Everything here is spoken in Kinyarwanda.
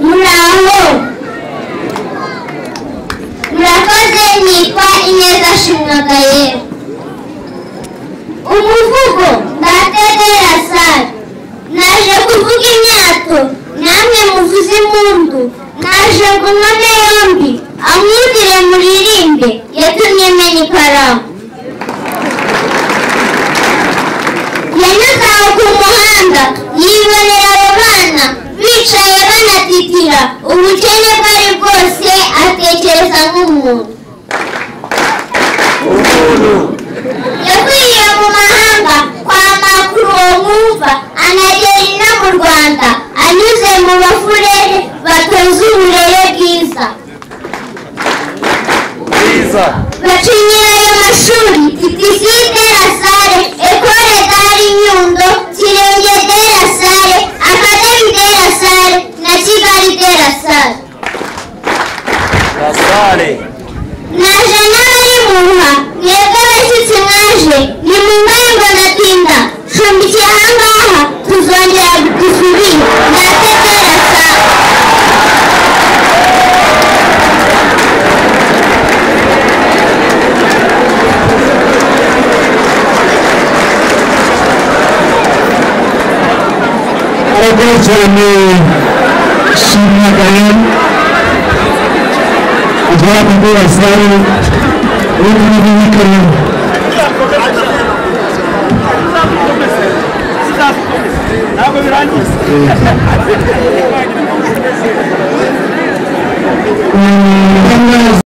Muraho. Murakoze nitwa Ineza Shimwagaye. Umuvugo ndategera sare. Naje kuvuga imyato, namwe muvuze impundu. Naje ngo none yombi, amwumvire muririmbe, yatumye menya ikaramu. Yanyuze aho ku muhanda, yibonera abo bana, bicaye banatitira, ubukene bwari bwose atekereza nk'umuntu. Yavuye mu mahanga kwa makuru mwumva, anagera ino mu Rwanda, anyuze mu bafurere batoza uburere bwiza. Bacinyira ayo mashuri, Lycée de la Salle, École d'Art Nyundo, Kirenge de la Salle, Académie de la Salle, na Kigali de la Salle. Naje n'abari muha, mwebwe abashyitsi mwaje, nimumbaye ngo natinda, cumbikiye ahangaha, tuzongera dusubire, ndategera Salle. cyane Shimwagaye Adwara Mbura Sare uri muri Kenya. ntabwo birangiye